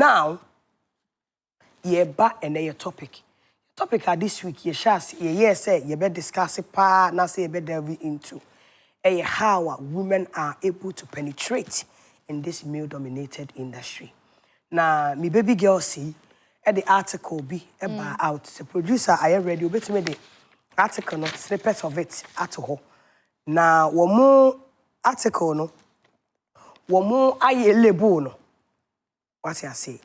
Now, ye ba and a topic. Topic this week, ye shall say, ye better discuss it, na say ye better delve into how women are able to penetrate in this male-dominated industry. Now, me baby girl see at the article be out. The producer I already obey me the article, no snippets of it at home. Now, one more article, no, one more I label, no. What I say,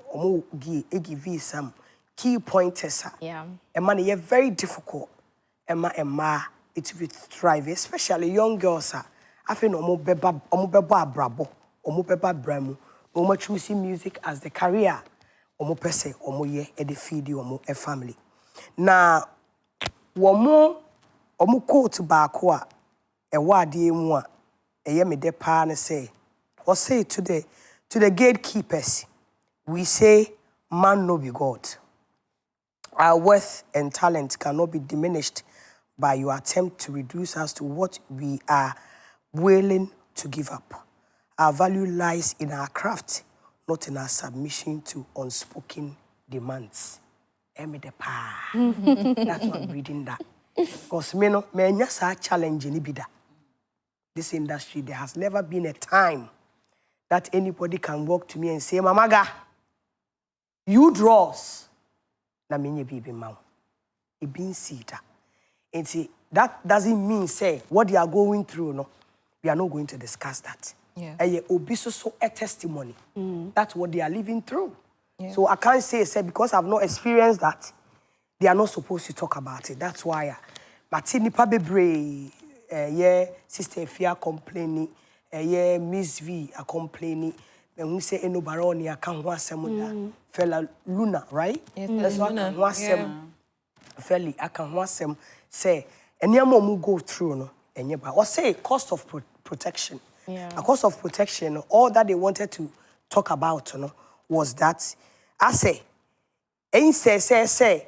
give some key pointers. Yeah. And money very difficult. Emma, it will thrive, especially young girls. I feel no beba brabo, beba bramo, no choosing music as the career, pese, ye, e de feed you, a family. Now, one more, quote back, a wadi moi, a yemi de pan say, or say to the gatekeepers, we say, man no be God. Our worth and talent cannot be diminished by your attempt to reduce us to what we are willing to give up. Our value lies in our craft, not in our submission to unspoken demands. That's why I'm reading that. Because me just a challenge in Ibida. This industry, there has never been a time that anybody can walk to me and say, Mamaga, you draws. Na menye bibi mau. It been sita. And see, that doesn't mean say what you are going through, no. We are not going to discuss that. Yeah. Obiso so a testimony. That's what they are living through. Yeah. So I can't say because I've not experienced that, they are not supposed to talk about it. That's why Martini Pabebre, Sister Fia complaining, Miss V are complaining. When we say no baroni, I can't want some fella Luna, right? Yes, that's what Luna. I want some felly. I can want some say, and your mom go through no, and your or say cost of protection. Yeah. A cost of protection. All that they wanted to talk about, was that I say, say,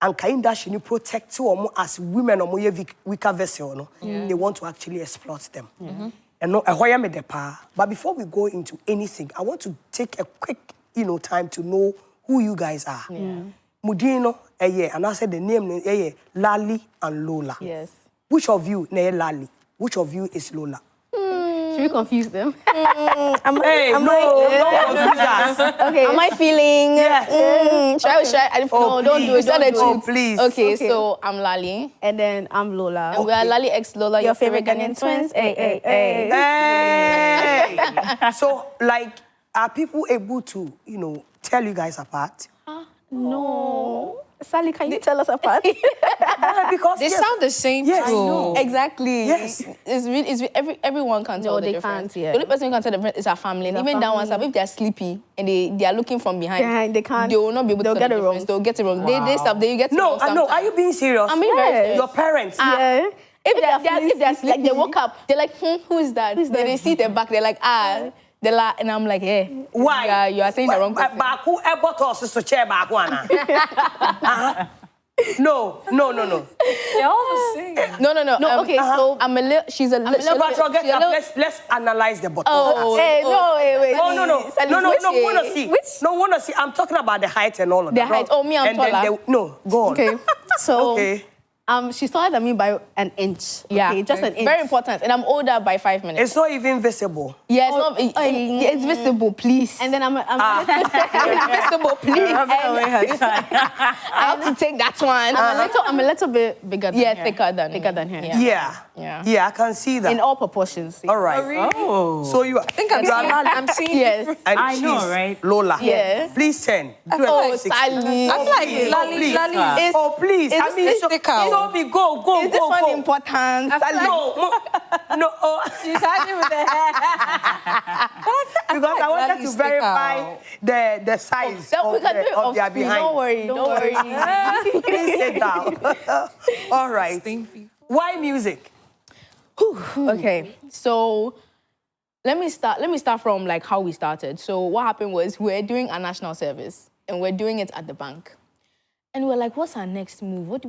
and kind that she protect you as women or more weaker vessel, they want to actually exploit them. And no, but before we go into anything, I want to take a quick, time to know who you guys are. Mudino, and I said the name, Lali and Lola. Yes. Which of you, Lali? Which of you is Lola? Should we confuse them? Don't confuse us. Okay. Am I feeling? Yes. No, don't do it. Oh, please. Okay, so I'm Lali. And then I'm Lola. And we are Lali X Lola, your favorite Ghanaian twins. Hey. Hey. So, like, are people able to, tell you guys apart? No. Sally, can you tell us apart? Because They sound the same Yes. too. Exactly. Yes. Everyone can tell the they difference. can't, yeah. The only person who can tell the difference is our family. And It's our even that one, family. if they're sleepy and they are looking from behind, They can't. They will not be able They'll to tell get the it wrong. difference. They'll get it wrong. Wow. They get it wrong. No, I know. Are you being serious? I mean, very Yes. serious. Your parents? Yeah. If they're sleepy, like they woke up, they're like, who is that? Who's Then that? they see their back, they're like, and I'm like, hey. Why? You are saying the wrong person. Baku ebotos so chair back one. No. They're all the same. No. Okay, so I'm a little. She's a little. But forget that. Let's analyze the bottle. Oh, Hey, no, wait. No, Sally, wanna see. Which? No, wanna see. I'm talking about the height and all of The that. height. Oh, me, I'm and then taller. no, go on. Okay. So, Okay. she's taller than me by an inch. Yeah, Okay, just an inch. Very important. And I'm older by 5 minutes. It's not even visible. Yeah, it's not. It's visible, please. And then I'm It's visible, please. I have to take that one. I'm a little bit bigger than her. thicker than her. Yeah. Yeah, I can see that. In all proportions. All right. Oh. So you are. I think I'm seeing. Yes. And I know, she's right? Lola. Yeah. Please send. Do Oh, a 360. Sally. I feel like Please. Lali. Oh, please. I mean, show me. Go. Is this one important? No. She's hiding with the hair. Because I wanted Lali to stick verify out. the size So we can do it of off their screen. behind. Don't worry. Please sit down. All right. Why music? Okay, so let me start from like how we started. So what happened was we're doing a national service and we're doing it at the bank. And we're like, what's our next move? What do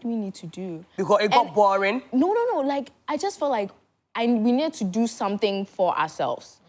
we need to do? Because it got boring. No. Like, I just felt like we need to do something for ourselves.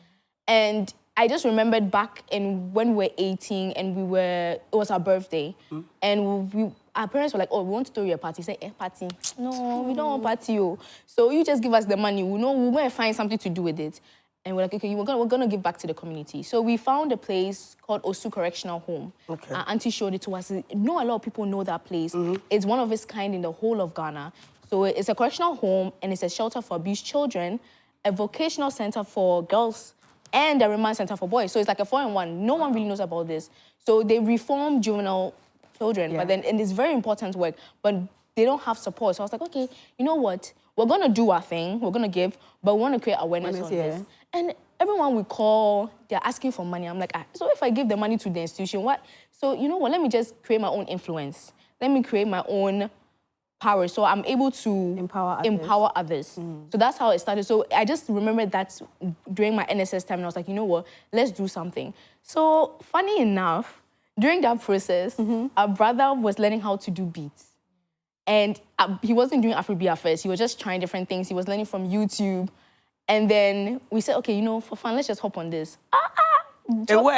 And I just remembered back in when we were 18 and it was our birthday. And our parents were like, oh, we want to throw you a party. Say, party. No, we don't want party. Oh. So you just give us the money. We know we're going to find something to do with it. And we're like, okay, we're going to give back to the community. So we found a place called Osu Correctional Home. Okay. Auntie showed it to us. A lot of people know that place. It's one of its kind in the whole of Ghana. So it's a correctional home, and it's a shelter for abused children, a vocational center for girls, and a remand center for boys. So it's like a 4-in-1. No one really knows about this. So they reform juvenile children, but then and it's very important work, but they don't have support. So I was like, okay, you know what? We're going to do our thing. We're going to give, but we want to create awareness on this. And everyone we call, they're asking for money. I'm like, so if I give the money to the institution, what? So you know what? Let me just create my own influence. Let me create my own power, so I'm able to empower others. So that's how it started. So I just remembered that during my NSS time, and I was like, you know what, let's do something. So funny enough, during that process, our brother was learning how to do beats. And he wasn't doing Afrobeat at first. He was just trying different things. He was learning from YouTube. And then we said, okay, you know, for fun, let's just hop on this. Joke.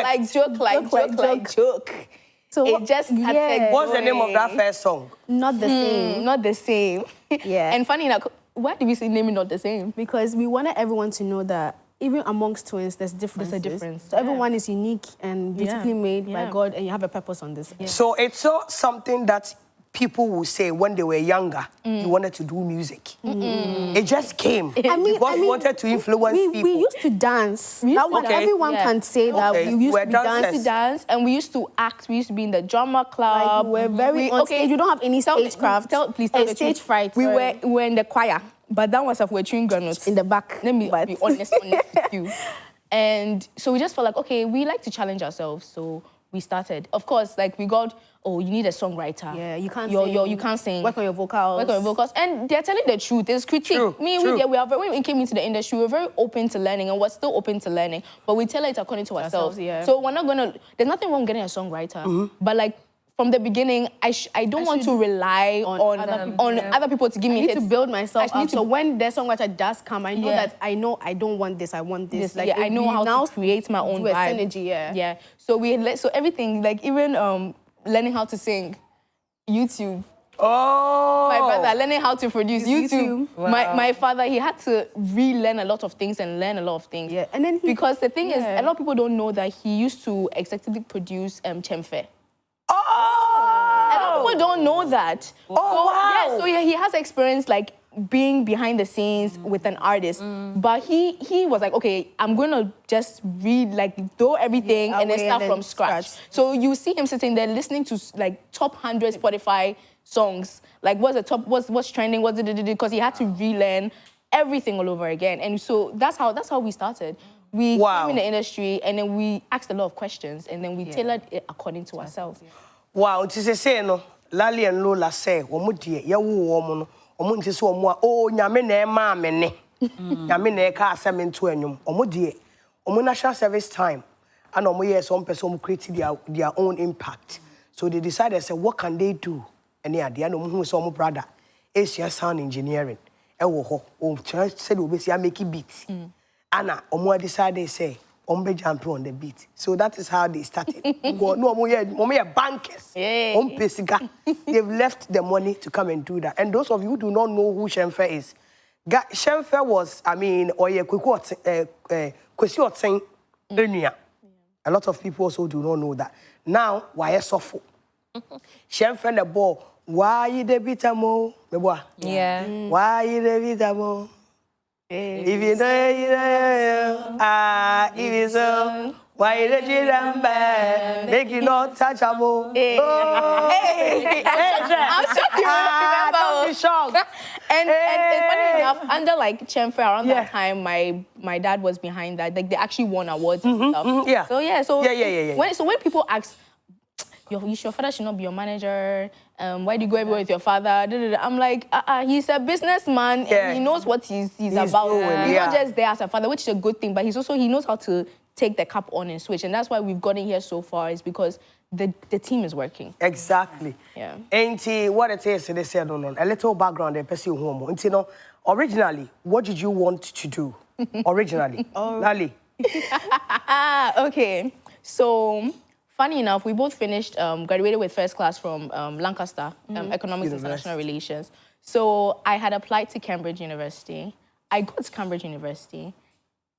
So it just what's the name of that first song? Not the same. Not the same. Yeah. And funny enough, why did we say name it not the same? Because we wanted everyone to know that even amongst twins, there's differences. There's a difference. So everyone is unique and beautifully made by God, and you have a purpose on this. So it's something that people will say when they were younger, you wanted to do music. It just came. Because you wanted to influence people. We used to dance. Everyone can say that we used to dance, and we used to act. We used to be in the drama club. Like, we're very on stage. You don't have any stagecraft. Please tell the stage truth. fright. We were in the choir, but that was we're chewing granules in the back. Let me be honest with you. And so we just felt like, okay, we like to challenge ourselves. So we started. Of course, like we got, oh, you need a songwriter. Yeah, you can't sing. You can't sing. Work on your vocals. And they're telling the truth. There's critique. When we came into the industry, we were very open to learning, and we're still open to learning. But we tell it according to ourselves. So we're not gonna. There's nothing wrong getting a songwriter. But like from the beginning, I don't want to rely on other people to give me. I need to build myself up. So when the songwriter does come, I know that I don't want this. I want this. Like I know how to create my own vibe. Synergy. Yeah. So everything, like even learning how to sing, YouTube. Oh. My brother learning how to produce YouTube. Wow. My father, he had to relearn a lot of things and learn a lot of things. Yeah. And then because the thing is, a lot of people don't know that he used to executively produce Chemfe. Oh. A lot of people don't know that. So he has experience like being behind the scenes with an artist. But he was like, okay, I'm going to just throw everything and then start from scratch. So you see him sitting there listening to like top 100 Spotify songs. Like what's trending, because he had to relearn everything all over again. And so that's how we started. We came in the industry and then we asked a lot of questions and then we tailored it according to ourselves. Wow, it is a say no, Lali and Lola say, Womudia, Yawu woman. Omunti so omo o nyame na e ma me ne nyame na e ka asem nto anwum omo die omo national service time and omo yes some person create their own impact, so they decided, say, what can they do? And yeah, they no hu so omo brother Asia sound engineering e wo ho o said obesi make beats ana omo decided, say, be jump on the beat. So that is how they started. No, bankers. They've left the money to come and do that. And those of you who do not know who Shemfe is, Shemfe was, a lot of people also do not know that. Now, why is so Shemfe the ball? Why you the bitamo? Yeah. Why you the bitamo? If you know, if you so, why did you remember? Make you not touchable. I'm shocked you remember. Don't be shocked. And funny enough, under like Chemfe around that time, my dad was behind that. Like they actually won awards and stuff. So when people ask, your father should not be your manager. Why do you go everywhere with your father? I'm like, he's a businessman and he knows what he's about. He's not just there as a father, which is a good thing, but he knows how to take the cap on and switch. And that's why we've gotten here so far, is because the team is working. Exactly. Yeah. And what it is, they said, a little background, originally, what did you want to do? Originally, Lali. Okay. So, funny enough, we both finished, graduated with first class from Lancaster, Economics and International Relations. So, I had applied to Cambridge University. I got to Cambridge University.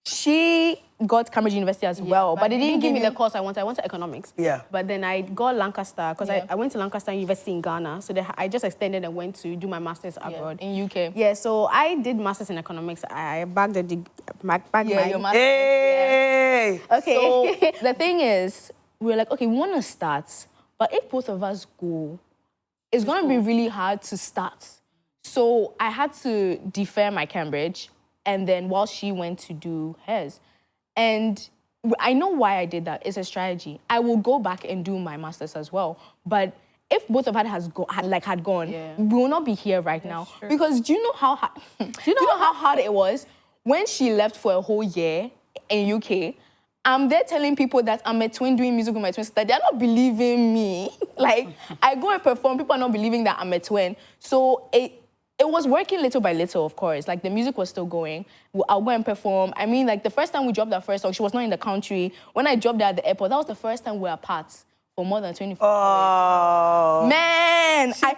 She got Cambridge University as well, but They it didn't give me you... the course I wanted. I wanted economics. Yeah. But then I got Lancaster because I went to Lancaster University in Ghana. So I just extended and went to do my master's abroad. in UK. Yeah, so I did master's in economics. I bagged the Your master's. Hey! Okay. So, the thing is, we're like, okay, we want to start, but if both of us go, it's going to be really hard to start. So I had to defer my Cambridge, and then while she went to do hers. And I know why I did that. It's a strategy. I will go back and do my master's as well. But if both of us had gone, we will not be here right now. Sure. Because do you know how hard, how hard it was when she left for a whole year in UK? I'm there telling people that I'm a twin doing music with my twin sister. They're not believing me. Like, I go and perform, people are not believing that I'm a twin. So it was working little by little, of course. Like, the music was still going. I'll go and perform. I mean, like, the first time we dropped that first song, she was not in the country. When I dropped her at the airport, that was the first time we were apart for more than 24 hours. Man, I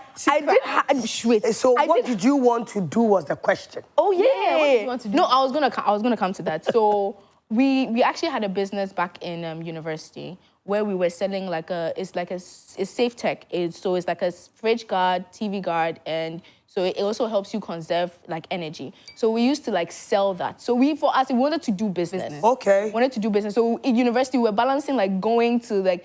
did... Wait. So what did you want to do was the question. Oh, yeah. What did you want to do? No, I was gonna come to that. So we actually had a business back in university where we were selling like it's safe tech. It's like a fridge guard, TV guard, and so it also helps you conserve like energy. So we used to like sell that. So we wanted to do business. Okay. Wanted to do business. So in university we were balancing like going to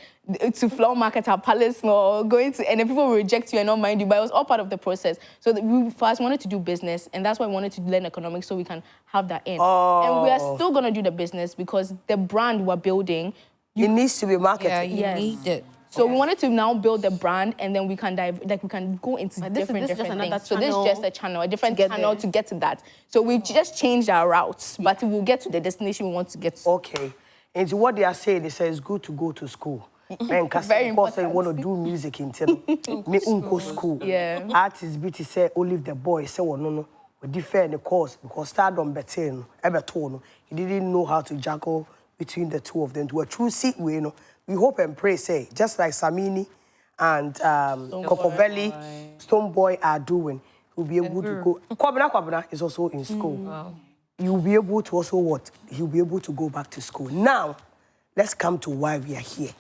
flower market at Palace Mall, and then people will reject you and not mind you, but it was all part of the process. So we first wanted to do business, and that's why we wanted to learn economics so we can have that in. And we are still gonna do the business because the brand we're building, It needs to be marketed. Yeah, you need it. so we wanted to now build the brand, and then we can we can go into different just another things. So this is channel just a channel, a different to get channel there. to get to that. So we've just changed our routes, but we'll get to the destination we want to get to. Okay. And what they are saying, they say it's good to go to school. And Very because they important. want to do music in me unko school. Yeah. Artists BT say only the boy say no. We differ the course because stardom better no. He didn't know how to juggle between the two of them to a true seat way, We hope and pray, say, just like Samini and Kokovelli, Stonebwoy are doing, you'll be able to go. Kwabena is also in school. Wow. You'll be able to also what? He'll be able to go back to school. Now, let's come to why we are here.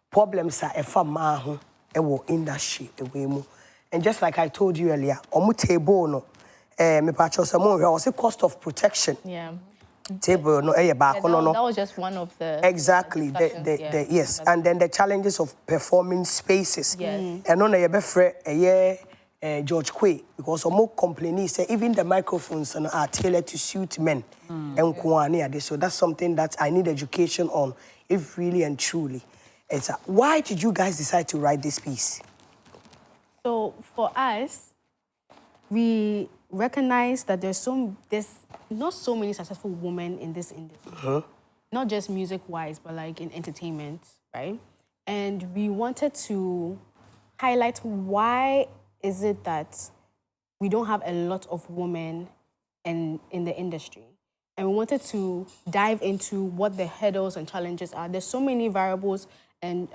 Problems are a industry. And just like I told you earlier, was a cost of protection. Yeah. Table no That was just one of the exactly yes, and then the challenges of performing spaces. Yes. And on a George Quay because more complaining say even the microphones are tailored to suit men and so that's something that I need education on if really and truly. Why did you guys decide to write this piece? So for us, we recognize that there's not so many successful women in this industry. Not just music-wise, but like in entertainment, right? And we wanted to highlight why is it that we don't have a lot of women in the industry. And we wanted to dive into what the hurdles and challenges are. There's so many variables and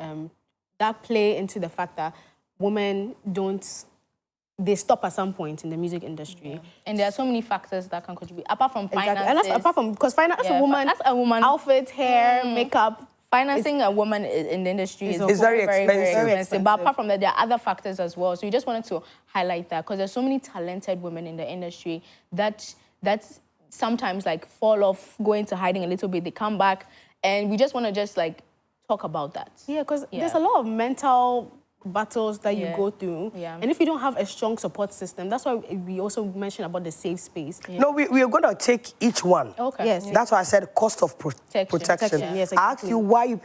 that play into the fact that women they stop at some point in the music industry. Yeah. And there are so many factors that can contribute, apart from finances. Exactly. And that's apart from, because as a woman, outfit, hair, makeup. Financing a woman in the industry is very expensive. But apart from that, there are other factors as well. So we just wanted to highlight that because there's so many talented women in the industry that sometimes like fall off, go into hiding a little bit, they come back. And we just want to just like talk about that. Yeah, because there's a lot of mental battles that you go through. Yeah. And if you don't have a strong support system, that's why we also mentioned about the safe space. Yeah. No, we are going to take each one. Okay. Yes. That's why I said cost of protection. Yes, I asked you why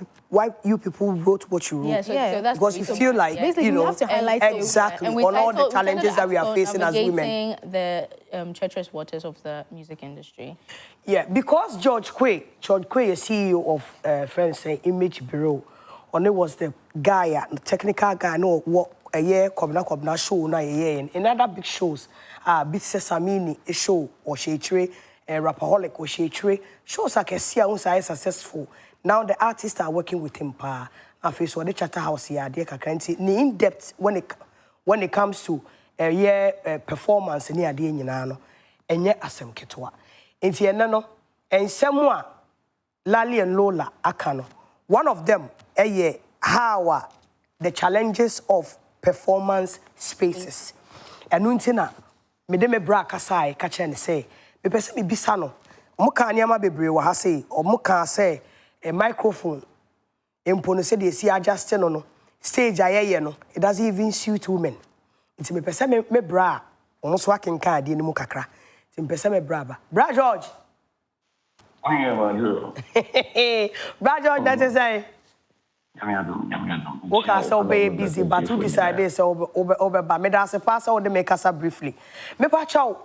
you people wrote what you wrote. Yeah, so that's because you feel like, basically, we have to highlight exactly on all the challenges that we are facing as women. Navigating the treacherous waters of the music industry. Yeah, because George Quay is CEO of friends say Image Bureau. And it was the guy, the technical guy, no what a year Kobna show na a year in other big shows, Bit Sesamini a show or Showtym rapaholic or treacherous. Shows like a successful. Now the artists are working with him pa. And face what the chatter house here, dear Kakanti, in depth when it comes to performance near the Nano, and yet asem ketwa. In Tianano, and somewhere Lali and Lola Akano. One of them, how the challenges of performance spaces. And Nuntina, Medeme Bra Kasai, catch and say, me person me bisano. Muka nyama bebre wa ha say, or muka say a microphone. Empono say they see adjusting no stage aye no. It doesn't even suit women. It's me person me bra. Almost working card in mukakra. It's me person me bra ba. Bra George. Bra George, that is say. Okay, so be busy, but to decide so over. Me da se pass all the make us briefly. Me pa chow.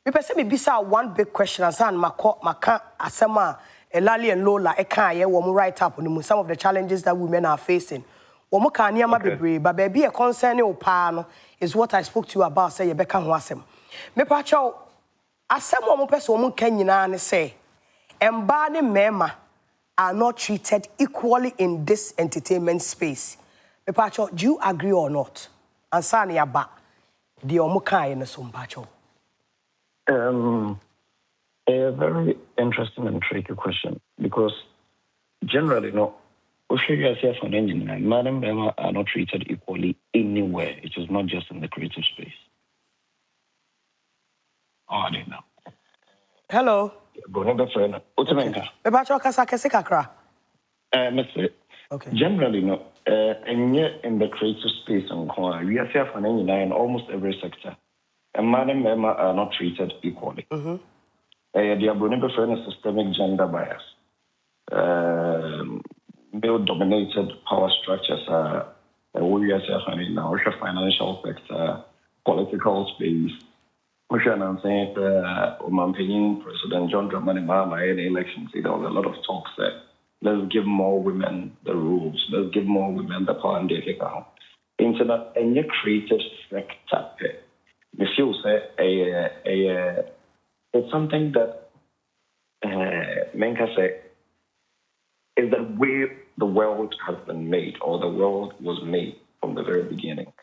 Me person me bisa one big question and san maka asema Lali and Lola can ye wo right up on some of the challenges that women are facing. Wo can niama bebre, but baby a concern o pa no is what I spoke to you about say ye beka ho asem. Me pa chow asem wo person wo kan nyina ne say emba ne mema are not treated equally in this entertainment space. Me pa chow, do you agree or not? Ansa ne aba the omo kan ye no so mpa chow. A very interesting and tricky question because generally, no, Australia for an engineer, Madam Emma are not treated equally anywhere. It is not just in the creative space. Oh, I didn't know. Hello. Okay. Generally, no, and yet in the creative space, we are here for an engineer in almost every sector. And Madam Emma are not treated equally. The abnormal systemic gender bias. Male-dominated power structures are we are suffering now. Financial sector, political space. We are saying President John Dramani Mahama in the elections. There was a lot of talks there. Let's give more women the rules. Let's give more women the power and the account. Into that, any creative sector. The feel say it's something that Menka say is the way the world has been made, or the world was made from the very beginning.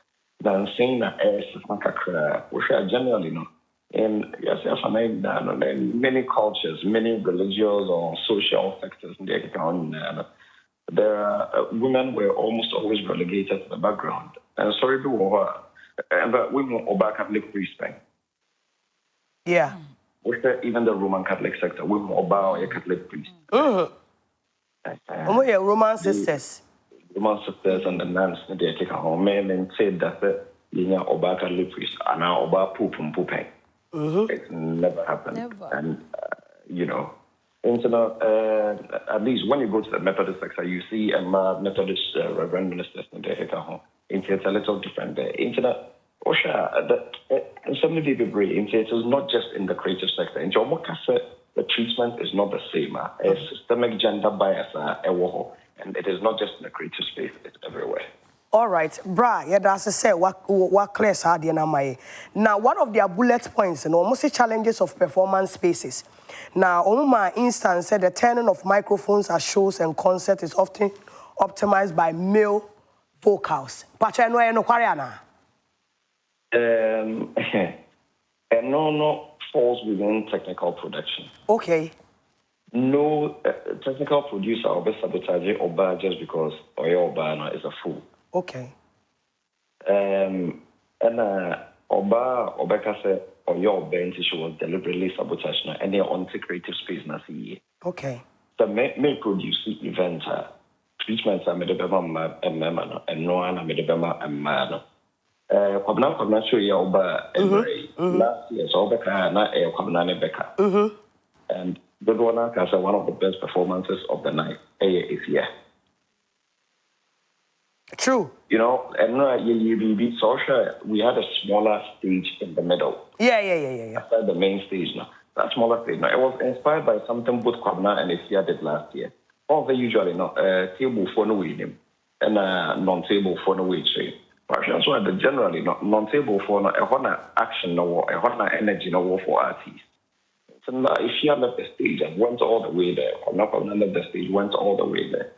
Now I'm saying that which are generally know in many cultures, many religious or social sectors in the account, there are women were almost always relegated to the background. And sorry to over. But women obey Catholic priest. Yeah. Even the Roman Catholic sector, women obey a Catholic priest. Roman sisters. Roman sisters and the nuns, they take a home and say that you obey Catholic priest and now obey poop and pooping. It never happened. Never. And, at least when you go to the Methodist sector, you see a Methodist Reverend ministers and they take a home. It's a little different there. Some people agree. It is not just in the creative sector. In the treatment is not the same. A systemic gender bias, and it is not just in the creative space; it's everywhere. All right, bra. Yeah, that's to say what clear now. One of their bullet points, almost challenges of performance spaces. Now, on my instance, said the turning of microphones at shows and concerts is often optimized by male vocals. No falls within technical production. Okay. No technical producer will be sabotaging Oba just because Oba is a fool. Okay. And Oba said Oba she was deliberately sabotaging and they're on the creative space na see. Okay. The may produce events treatments are made by and no one made by man. Kwabna show ya Oba last year, so Obeka na Kwabna Beka. And good one has one of the best performances of the night. Is here. True. And you beat social. We had a smaller stage in the middle. Yeah. Outside the main stage now. That smaller stage now. It was inspired by something both Kwabna and Isia did last year. All they usually table for no winning and non-table for no way trade. That's why generally non-table for a action no war, a energy no war for artists. So now, if she left the stage and went all the way there, or not left the stage, went all the way there.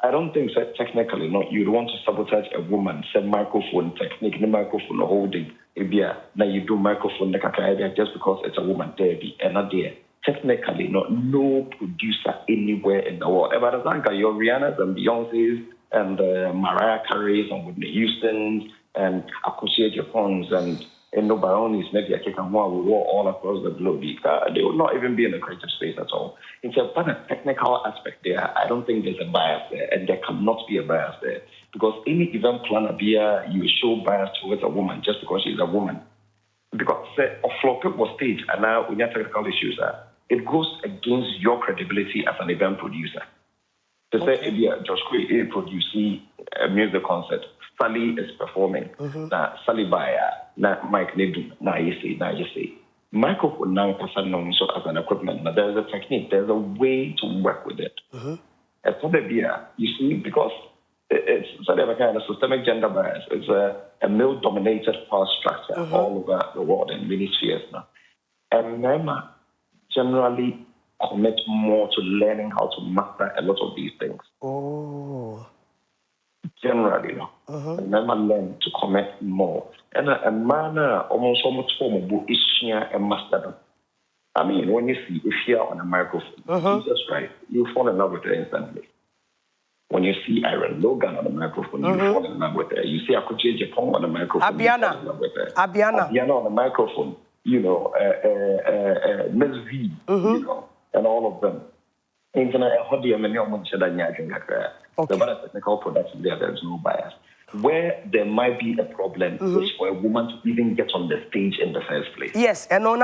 I don't think that technically, you'd want to sabotage a woman, say microphone technique, the microphone holding, now you do microphone just because it's a woman, Debbie, and not there. Technically, no producer anywhere in the world. But I think your Rihanna's and Beyonce's and Mariah Carey's and Whitney Houston's and Akosia Japan's and no Baronis, maybe I can war all across the globe. They would not even be in the creative space at all. It's a technical aspect there. I don't think there's a bias there, and there cannot be a bias there. Because any event planner, you show bias towards a woman just because she's a woman. Because a flop was stage, and now we have technical issues, it goes against your credibility as an event producer. To say, Josh Quay producing a music concert, Sally is performing. Now, Sally Baya, now Mike Nedu, now you see. Microphone now so as an equipment. Now, there's a technique, there's a way to work with it. As for the beer, you see, because it's sort of a kind of systemic gender bias. It's a male-dominated power structure all over the world in many spheres now. And men generally commit more to learning how to master a lot of these things. Generally, men learn to commit more. And a man almost form of a master them. I mean, when you see if you're on a microphone, Jesus Christ, you fall in love with her instantly. When you see Aaron Logan on the microphone, you fall in love with her. You see Akoche Japan on the microphone, you fall in love with her. Abiana on the microphone, Ms. V, and all of them. The technical production there's no bias. Where there might be a problem is for a woman to even get on the stage in the first place. Yes, and no,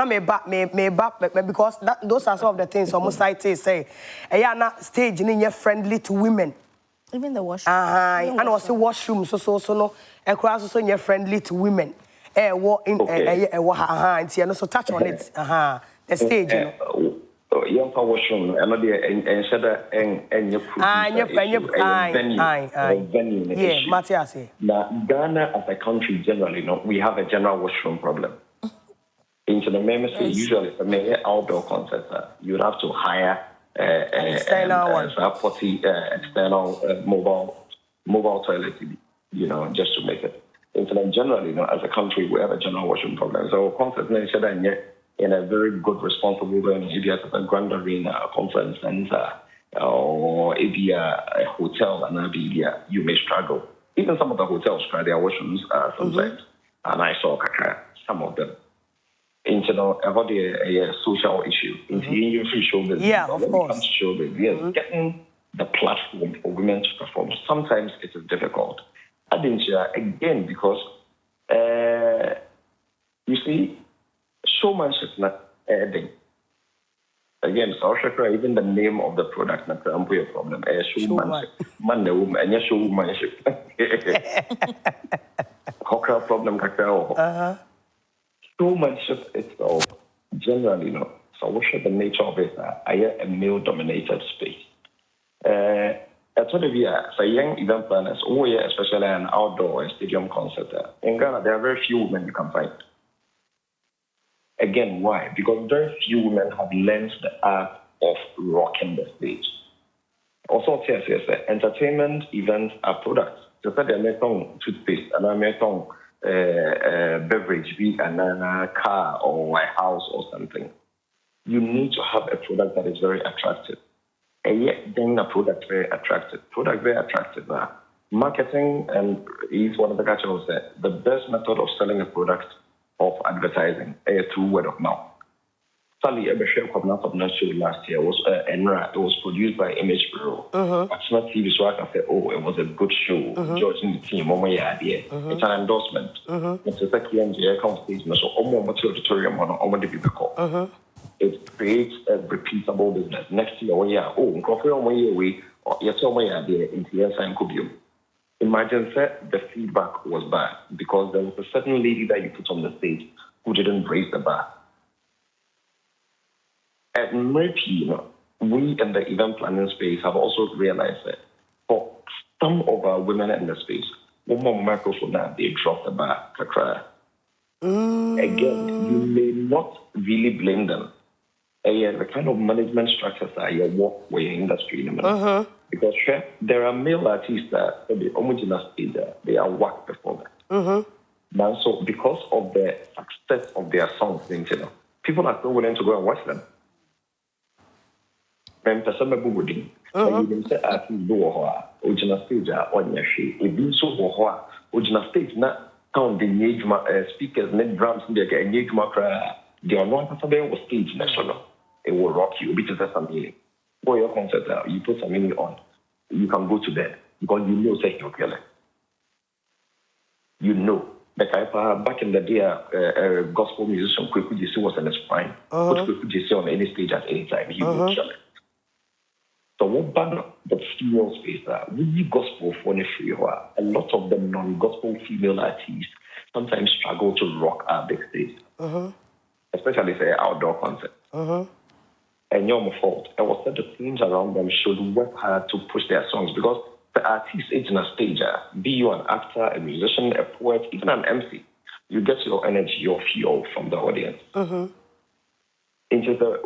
because those are some of the things almost like say, not stage in friendly to women. Even the washroom. And also washroom, so no, a crowd also you're friendly to women. So touch on it. The stage, young washroom, another and shudder and your venue. Yeah, Matthias. Now, Ghana as a country generally, we have a general washroom problem. Into the members, usually for many outdoor concerts, you would have to hire external mobile toilet, just to make it. Into generally, as a country, we have a general washroom problem. So concerts in a very good, responsible way, if you're at a grand arena, a conference center, or if you're a hotel, and you may struggle. Even some of the hotels try their washrooms sometimes, and I saw some of them. About a social issue. You free show business. Yeah, of course. When it comes to show business, getting the platform for women to perform, sometimes it is difficult. I didn't share again because, you see, showmanship is not adding. Again, even the name of the product not a problem. Showmanship. Man, the woman, and showmanship. Hawker problem, showmanship itself, generally, so what should the nature of it? I am a male-dominated space. At what we are, so young event planners, especially an outdoor and stadium concert. In Ghana, there are very few women you can find. Again, why? Because very few women have learned the art of rocking the stage. Also, entertainment events are products. Just like they make toothpaste, and I make beverage, be a car or a house or something. You need to have a product that is very attractive. And yet, then a product very attractive. Marketing is one of the guys who said the best method of selling a product of advertising through word of mouth. Sally Mann show last year was Enra. It was produced by Image Bureau. It's not TV, so I can say, it was a good show. George and the team, it's an endorsement. It's a second year stage, so almost auditorium on the people. It creates a repeatable business. Next year, imagine that the feedback was bad because there was a certain lady that you put on the stage who didn't raise the bar. At maybe, we in the event planning space have also realized that for some of our women in the space, one more microphone now, they drop the bar. Again, you may not really blame them. The kind of management structures are your work where your industry in a minute. Because there are male artists that they are work before that. Now, so because of the success of their songs, people are still willing to go and watch them. When person be wedding, you say artist do original stage on your shit. It be so original stage na count the engagement speakers, net drums, the engagement they are not was stage national. It will rock you. It is something. For your concert, you put some money on. You can go to bed because you know say you're killing. You know. Like back in the day, gospel musician Kweku JC was in his prime. Put Kweku JC on any stage at any time, he would kill it. So what band the female space we gospel for the free a lot of the non-gospel female artists sometimes struggle to rock our big stage. Especially say outdoor concert. And you're my fault. I was said the teams around them should work hard to push their songs because the artist is in a stage, be you an actor, a musician, a poet, even an MC, you get your energy, your fuel from the audience. Into the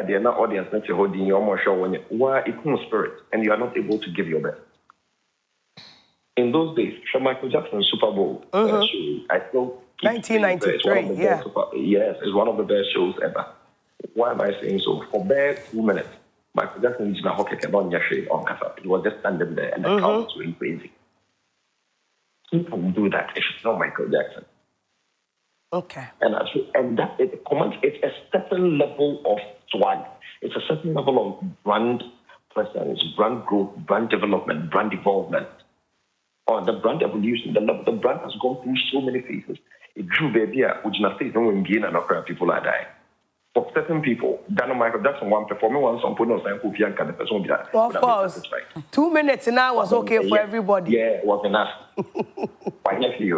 they're not audience, not your holding your more show when you are equal spirit and you are not able to give your best. In those days, from Michael Jackson's Super Bowl show, I still 1993, yes, it's one of the best shows ever. Why am I saying so? For bare 2 minutes, Michael Jackson did not hockey on Yashi on Kasa. It was just standing there and the crowd was going crazy. He can do that if it's not Michael Jackson. Okay. And that it commands it's a certain level of swag. It's a certain level of brand presence, brand growth, brand development, brand evolvement. Or the brand evolution. The brand has gone through so many phases. It drew baby which not say no in and people are dying. For certain people, Dan Michael Jackson one performing one song put on sign Kofi and the person be that. Of course. 2 minutes and I was okay for everybody. Yeah, it was enough. Finally,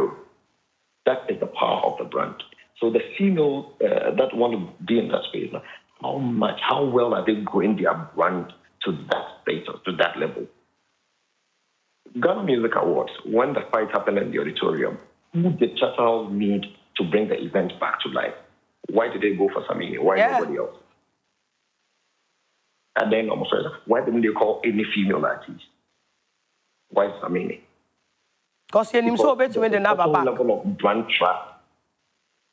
that is the power of the brand. So the female that want to be in that space, how well are they growing their brand to that status, to that level? Ghana Music Awards, when the fight happened in the auditorium, who did Chatham need to bring the event back to life? Why did they go for Samini? Why nobody else? And then almost why didn't they call any female artist? Why Samini? Because you're so bad to win the number back. Level of brand trust.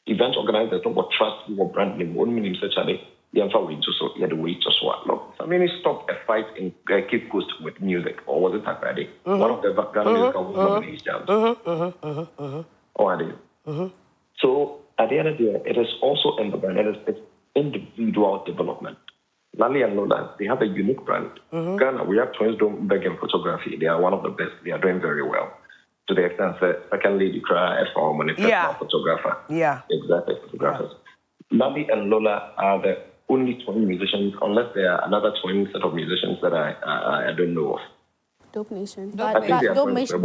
Event organizers don't want trust your brand name. One minute such a day, the way to so the way to swat. Look, Samini stopped a fight in Cape Coast with music, or was it Friday? One of the Ghana Music Awards nominations. Oh, I did. So at the end of the day, it is also in the brand. It's individual development. Lally and Lola, they have a unique brand. Ghana, we have twins don't beg in photography. They are one of the best. They are doing very well. To the extent that second lady cry for photographer. Yeah. Exactly, photographers. Lally and Lola are the only twin musicians, unless there are another twin set of musicians that I don't know of. Dope Nation. Dope Nation.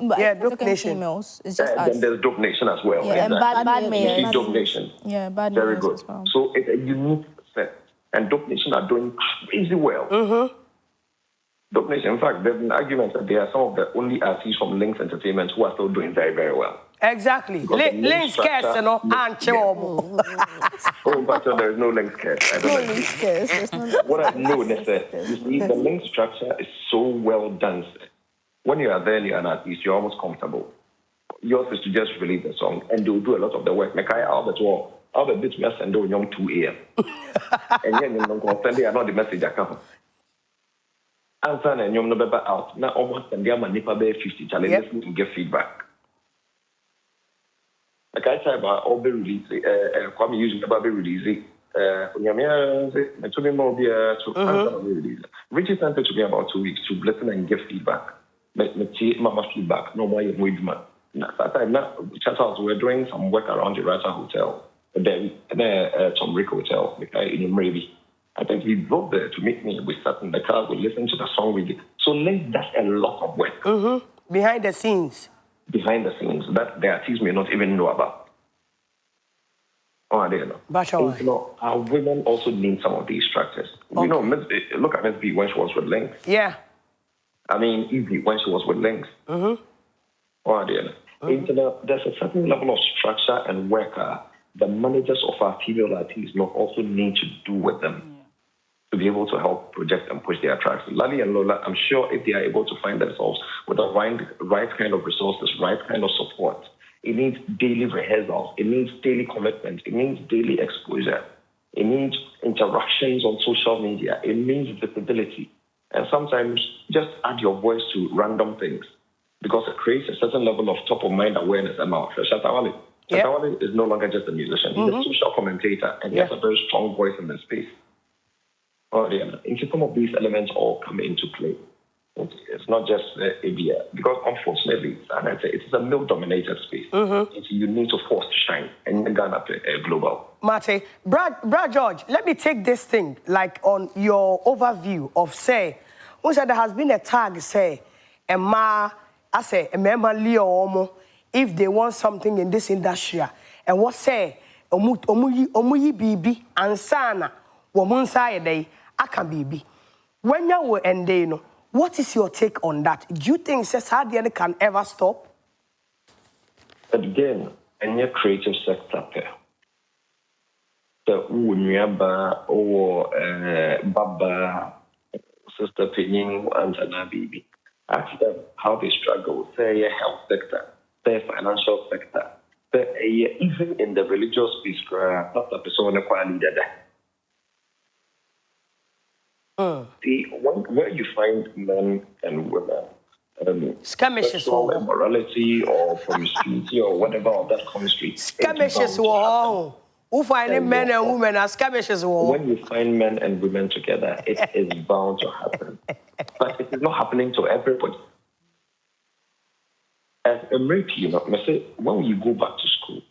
But Dope Nation. Females. It's just us. Then there's Dope Nation as well. Yeah, exactly. and Bad Mayors. You see Dope Nation. Yeah, Bad Very Mayors good. as well. So it's a unique set. And Dope Nation are doing crazy well. Dope Nation, in fact, there's an argument that they are some of the only artists from Lynx Entertainment who are still doing very, very well. Exactly. Lynx Cast and all. Oh, but there is no Lynx Cast. I don't know. Lynx Cast. What I know is that you see, the Lynx structure is so well done. When you are there and you're an artist, you're almost comfortable. Yours is to just release the song, and they'll do a lot of the work. Like Albert bit me send on young 2 a.m. And then you know, send they are not the message I come. Answer and you're not out. Now almost and they are manipa 50 challenges to get feedback. Like I said about all the release, Kwame using the baby release. It took me more to answer the release. Richie sent it to me about 2 weeks to listen and give feedback. Mama feedback, no more with man. At that time, Chattels were doing some work around the Rata Hotel, then Tom Rick Hotel, in Mravi. I think we drove there to meet me. We sat in the car, we listened to the song we did. So Lynx does a lot of work. Behind the scenes. Behind the scenes that the artists may not even know about. Oh, I didn't know. But you know, our women also need some of these structures. Okay. You know, look at Miss B when she was with Lynx. Yeah. I mean, Evie when she was with Lynx. Oh, I didn't know. There's a certain level of structure and work the managers of our female artists not also need to do with them to be able to help project and push their tracks. Lali and Lola, I'm sure if they are able to find themselves with the right kind of resources, right kind of support, it needs daily rehearsals, it needs daily commitment, it needs daily exposure, it needs interactions on social media, it needs visibility. And sometimes just add your voice to random things because it creates a certain level of top-of-mind awareness about Shatawale. Shatawale is no longer just a musician. He's a social commentator, and he has a very strong voice in the space. Some of these elements all come into play. It's not just ABA, because unfortunately, it is a male-dominated space. You need to force to shine, and Ghana global. Mate, Brad George, let me take this thing, like on your overview of, say, there has been a tag, say, if they want something in this industry, and what say, omuyi bibi, ansana, womunsa day, aka bibi. When you were ending, what is your take on that? Do you think Sadiana can ever stop? Again, any creative sector, the Unyaba or Baba, Sister Penin, and Bibi. Ask them how they struggle, say a health sector, say financial sector, say even in the religious space, not a person where you find men and women, sexual immorality or promiscuity or whatever of that chemistry. Skirmishes, wow. Who find men and women are skirmishes? When you find men and women together, it is bound to happen. But it is not happening to everybody. As a mate, when you go back to school,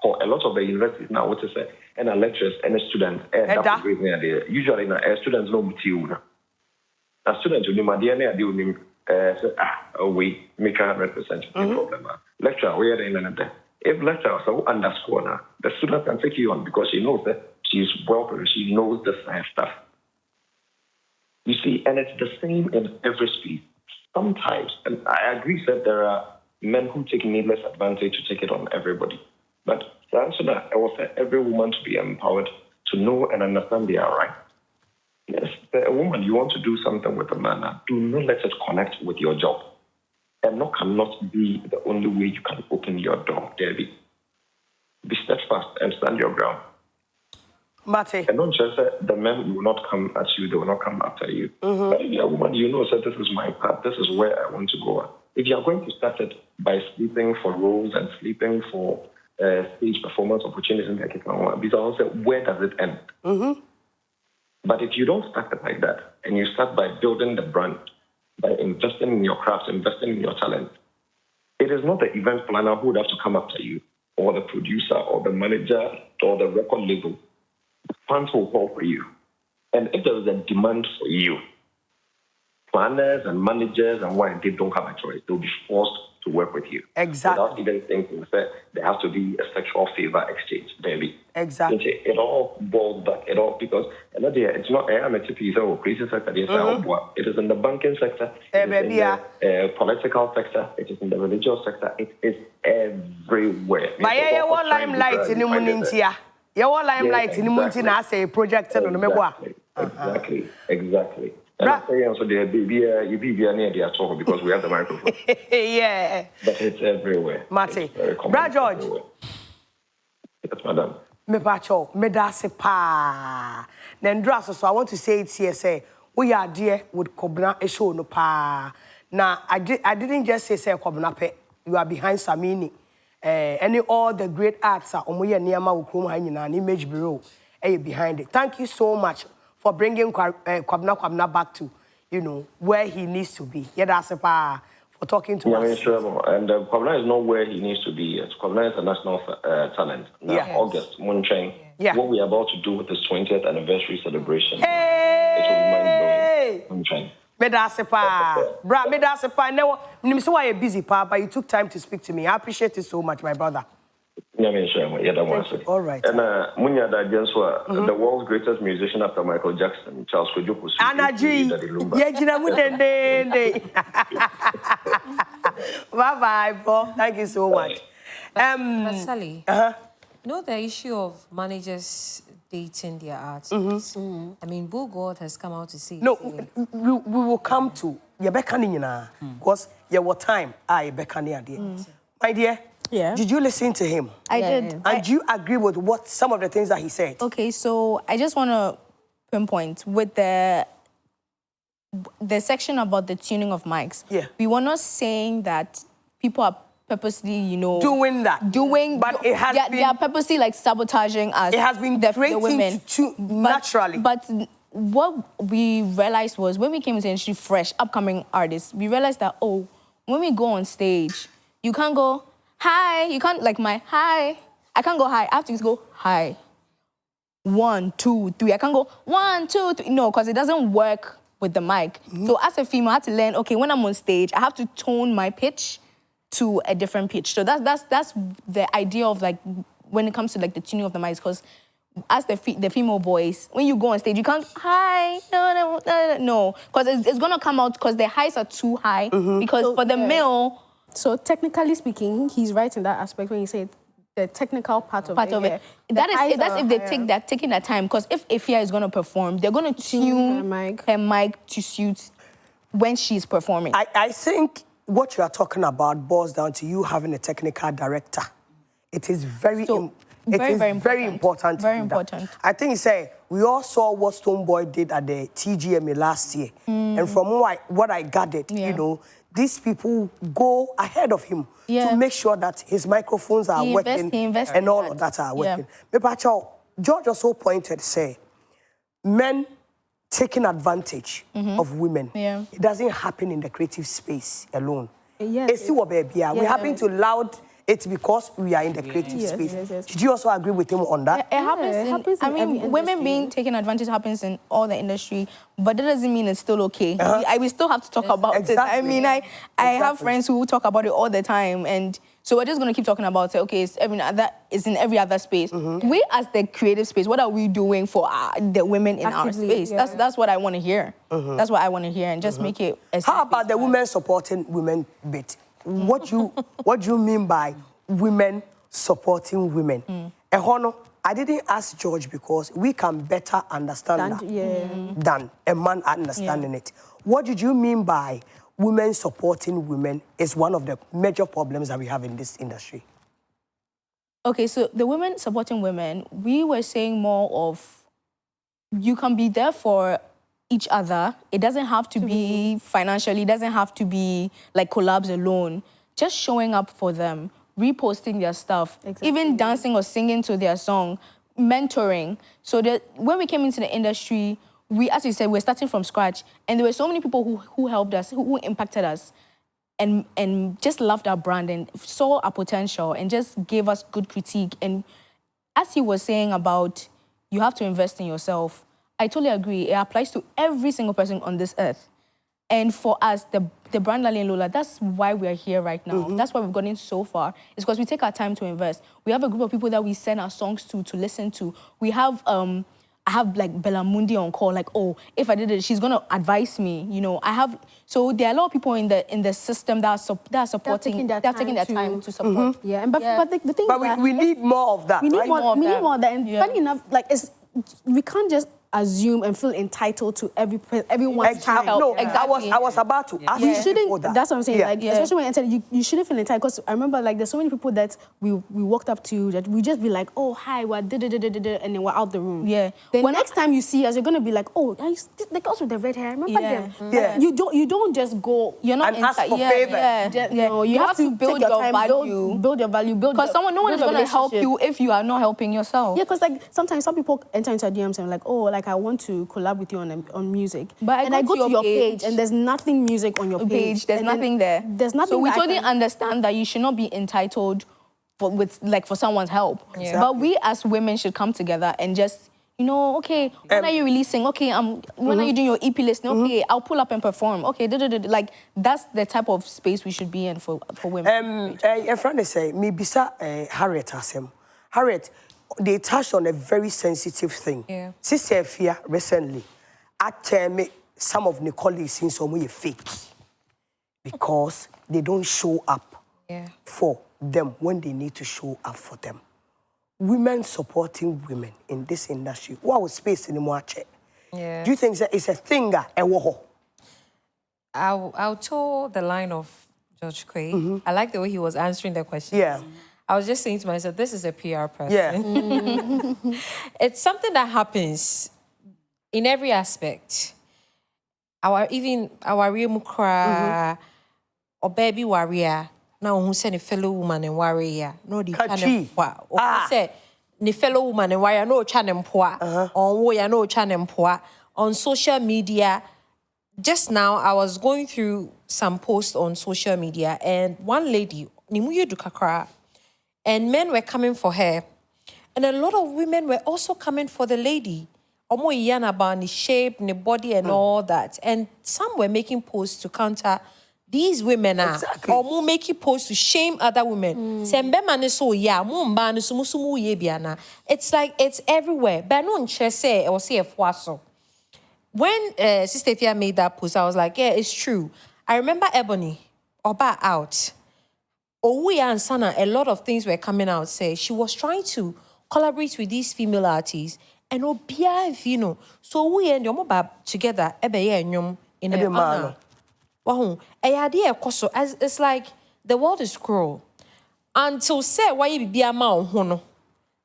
for a lot of the universities now, what to say, and lecturers and students, usually students know material. A student will know DNA, we make 100% problem. Lecturer, we are in another. If lecturer so underscore now, the student can take you on because she knows that she's well prepared, she knows the science stuff. You see, and it's the same in every speed. Sometimes, and I agree that there are men who take needless advantage to take it on everybody. But the answer that I want every woman to be empowered to know and understand their right. Yes, a woman, you want to do something with a man, do not let it connect with your job. And that cannot be the only way you can open your door, Debbie. Be steadfast and stand your ground. Mate. And don't just say the men will not come at you, they will not come after you. But if you're a woman, you know, so this is my path, this is where I want to go. If you're going to start it by sleeping for roles and sleeping for stage performance opportunities, because where does it end? But if you don't start it like that, and you start by building the brand, by investing in your craft, investing in your talent, it is not the event planner who would have to come after you, or the producer, or the manager, or the record label. Fans will call for you. And if there is a demand for you, planners and managers and why they don't have a choice, they'll be forced to work with you. Exactly. Without even thinking that there has to be a sexual favor exchange, baby. Exactly. It all boils back. It all because it's not a creative sector. It is in the banking sector. It is in the political sector. It is in the religious sector. It is everywhere. But yeah, what limelight in the Munintia? Yeah, what limelight in the Muntina say project Exactly. And I'm saying so there be near the talk because we have the microphone. Yeah. But it's everywhere. Mate. Brad George. Yes, madam. Me pacho, me da se pa. Nendra so I want to say it here, say, we are dear with Kobna a show no pa. Now I didn't just say Kobna pe. You are behind Samini. Any all the great arts are Omoya Niama Ukuma and Image Bureau behind it. Thank you so much for bringing Kwabna back to, where he needs to be. Yeah, that's a pa for talking to us. Sure. And Kwabna is not where he needs to be yet. Kwabna is a national talent. Now, yes. August, Muncheng. Yeah. What we're about to do with this 20th anniversary celebration. Hey! It will be mind-blowing. Muncheng. Medasepa. Bra, Medasepa. Now, I'm so busy, pa, but you took time to speak to me. I appreciate it so much, my brother. All right. And Munyada Jenswa, the world's greatest musician after Michael Jackson, Charles Kojoku. Anaji. Yeah, Bye-bye, Paul. Thank you so much. But Sally, you know the issue of managers dating their artists? I mean, Boo God has come out to say... No, we will come to Yebeka because there was time Yebeka. My dear, did you listen to him? I did. And do you agree with what some of the things that he said? Okay, so I just want to pinpoint with the section about the tuning of mics. Yeah. We were not saying that people are purposely, you know, doing that. But it has been... They are purposely, like, sabotaging us. It has been the women. Naturally. But what we realized was, when we came into the industry fresh, upcoming artists, we realized that, oh, when we go on stage, you can't go, hi. You can't, like, my hi. I can't go hi. I have to just go, hi. 1, 2, 3. I can't go 1, 2, 3. No, because it doesn't work with the mic. So as a female, I have to learn, okay, when I'm on stage, I have to tone my pitch to a different pitch. So that's the idea of, like, when it comes to, like, the tuning of the mics, because as the female voice, when you go on stage, you can't, hi, no, because it's going to come out, because the highs are too high, because so, for the male... So technically speaking, he's right in that aspect when he said the technical part of it. That's if they're taking that time, because if Ifya is going to perform, they're going to tune her mic to suit when she's performing. I think what you are talking about boils down to you having a technical director. It is very important. Very important. I think he said, we all saw what Stonebwoy did at the TGMA last year. And from what I gathered, you know, these people go ahead of him to make sure that his microphones are working and all of that are working. But George also pointed, say, men taking advantage of women. It doesn't happen in the creative space alone. We happen to loud it because we are in the creative space. Did you also agree with him on that? It happens. I mean, women being taken advantage happens in all the industry, but that doesn't mean it's still okay. We still have to talk about it. I mean, I have friends who talk about it all the time, and so we're just going to keep talking about it. Okay, it's in every other space. We, as the creative space, what are we doing for the women in our space? That's what I want to hear. That's what I want to hear, and just make it. How about the women supporting women bit? What do you mean by women supporting women? I didn't ask George because we can better understand than a man understanding it. What did you mean by women supporting women is one of the major problems that we have in this industry? Okay, so the women supporting women, we were saying more of, you can be there for each other. It doesn't have to be financially, it doesn't have to be like collabs alone. Just showing up for them, reposting their stuff, even dancing or singing to their song, mentoring. So that when we came into the industry, as you said, we're starting from scratch, and there were so many people who helped us, who impacted us, and just loved our brand and saw our potential and just gave us good critique. And as he was saying about, you have to invest in yourself, I totally agree. It applies to every single person on this earth. And for us, the brand Lali and Lola, that's why we're here right now. That's why we've gotten so far. It's because we take our time to invest. We have a group of people that we send our songs to listen to. We have, I have like Bella Mundi on call, like, oh, if I did it, she's gonna advise me. You know, so there are a lot of people in the system that are supporting, they're taking their time to support. But the thing is we need more of that. We need more of that. And funny enough, like, we can't just assume and feel entitled to everyone's time. No, exactly. I was about to ask you shouldn't. That's what I'm saying. Like, especially when you enter, you shouldn't feel entitled. Because I remember, like, there's so many people that we walked up to that we just be like, oh, hi, what, and then we're out the room. Yeah. Then next time you see us, you're gonna be like, oh, the girls with the red hair. I remember them. Yeah. You don't just go. You're not and ask for favor. No, you have to build your value. Build your value. Because no one is gonna help you if you are not helping yourself. Yeah, because like sometimes some people enter into DMs and like, oh, like I want to collab with you on music. But I go to your page and there's nothing music on your page. There's nothing there. There's nothing. So we totally understand that you should not be entitled for someone's help. Exactly. But we as women should come together and just, you know, okay, when are you releasing? Okay, when are you doing your EP listing? Okay, I'll pull up and perform. Okay, like that's the type of space we should be in for women. A friend say, me bisa Harriet asem. Harriet, they touched on a very sensitive thing. Yeah. Sister Fia recently, I tell me some of the colleagues in some way fake. because they don't show up Yeah. for them when they need to show up for them. Women supporting women in this industry. What space in the market? Yeah. Do you think that it's a thing that I'll toe the line of George Quay. I like the way he was answering the question. Yeah. I was just saying to myself, this is a PR person. Yeah. It's something that happens in every aspect. Our real mukra or baby warrior. Now who send a fellow woman and warrior. No the Kachi. Or say the fellow woman and warrior no channel poa. On warrior no channel poa. On social media. Just now I was going through some posts on social media and one lady, Nimuye Dukakra, and men were coming for her. And a lot of women were also coming for the lady. Omo iyan about the shape, the body, and all that. And some were making posts to counter these women. Exactly. Omo making posts to shame other women. It's like it's everywhere. But no say or say a when Sister Fia made that post, I was like, yeah, it's true. I remember Ebony, Oba out. Owuya and Sana, a lot of things were coming out. Say she was trying to collaborate with these female artists, and Obia, you know, so we and your mobile together, in a manner. Wow, it's like the world is cruel. Until say why you be a man, hono,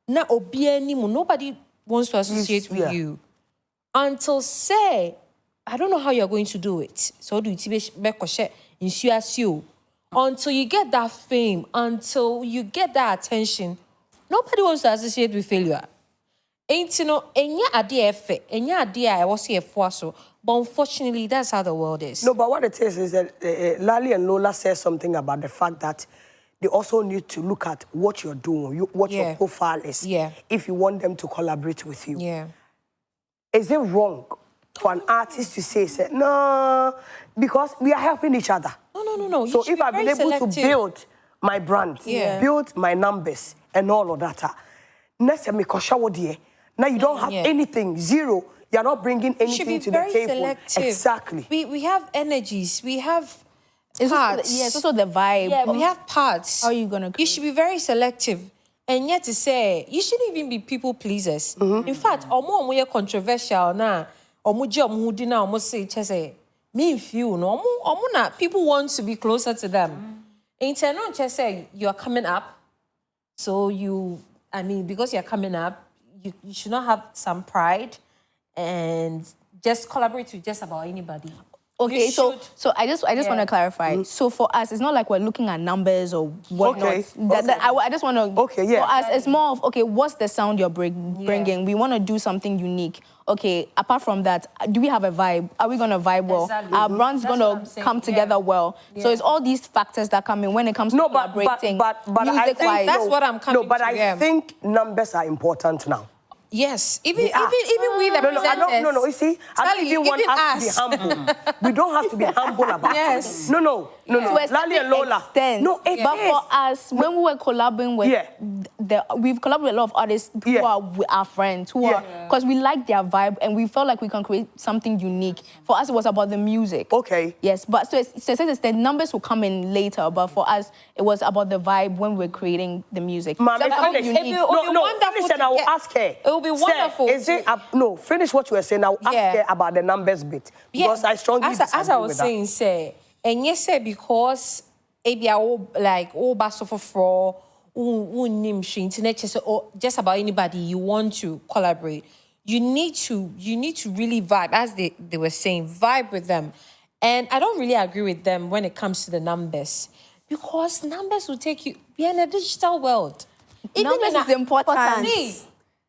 na Obia ni mo, nobody wants to associate with you. Until say, I don't know how you're going to do it. So do you until you get that fame, until you get that attention, nobody wants to associate with failure. Ain't you know, idea I was here for so. But unfortunately, that's how the world is. No, but what it is that Lally and Lola says something about the fact that they also need to look at what you're doing, what your profile is. Yeah. If you want them to collaborate with you. Yeah. Is it wrong for an artist to say, no, because we are helping each other? No. So if I've been able to build my brand, build my numbers, and all of that, now you don't have anything, zero. You're not bringing anything to the table. Selective. Exactly. We have energies. We have parts. It's also the vibe. Yeah, we have parts. How are you gonna? You should be very selective. And yet to say, you shouldn't even be people pleasers. In fact, omo controversial na omo who did now almost say me few no omo people want to be closer to them. Internal just say you're coming up. So because you're coming up, you should not have some pride and just collaborate with just about anybody. Okay, so I just want to clarify. So for us, it's not like we're looking at numbers or whatnot. I just want to. Okay, yeah. For us, it's more of what's the sound you're bringing? We want to do something unique. Okay, apart from that, do we have a vibe? Are we gonna vibe well? Exactly. Our brand's gonna come together well. So it's all these factors that come in when it comes to collaborating. But I think that's what I'm coming to. No, but I think numbers are important now. Yes, even we the presenters. No. You see, I don't even want us to be humble. We don't have to be humble about it. No. Lally and Lola. No, but for us, when we were collaborating with, we've collaborated with a lot of artists who are our friends, who are because we like their vibe and we felt like we can create something unique. For us, it was about the music. Okay. Yes, but so the numbers will come in later. But for us, it was about the vibe when we were creating the music. Finish and I will ask her. It will be wonderful. Is it finish what you were saying. I'll ask her about the numbers bit because I strongly disagree as I was saying, say, and yes, say because just about anybody you want to collaborate, you need to really vibe, as they were saying, vibe with them. And I don't really agree with them when it comes to the numbers because numbers will take you. We're in a digital world. Numbers is important. See,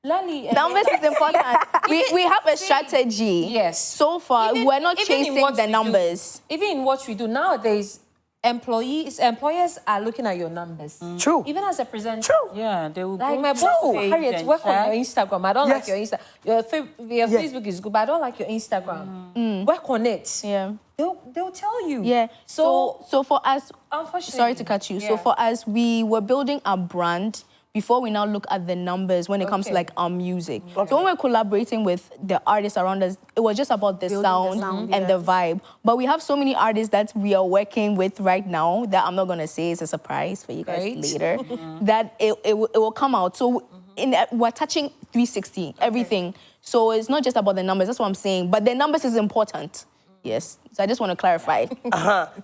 Lally, numbers is important. we have a strategy. Yes. So far, we're not chasing the numbers. Even in what we do nowadays, employers are looking at your numbers. True. Even as a presenter. True. Yeah, they will like go my boss, Harriet, work on your Instagram. I don't like your Instagram. Your Facebook is good, but I don't like your Instagram. Work on it. Yeah. They'll tell you. Yeah. So for us, unfortunately, sorry to cut you. Yeah. So for us, we were building our brand before we now look at the numbers when it comes to like our music. So when we're collaborating with the artists around us, it was just about the sound and the vibe. But we have so many artists that we are working with right now that I'm not gonna say, it's a surprise for you guys later, that it will come out. So we're touching 360, everything. So it's not just about the numbers, that's what I'm saying. But the numbers is important. Yes. So I just want to clarify.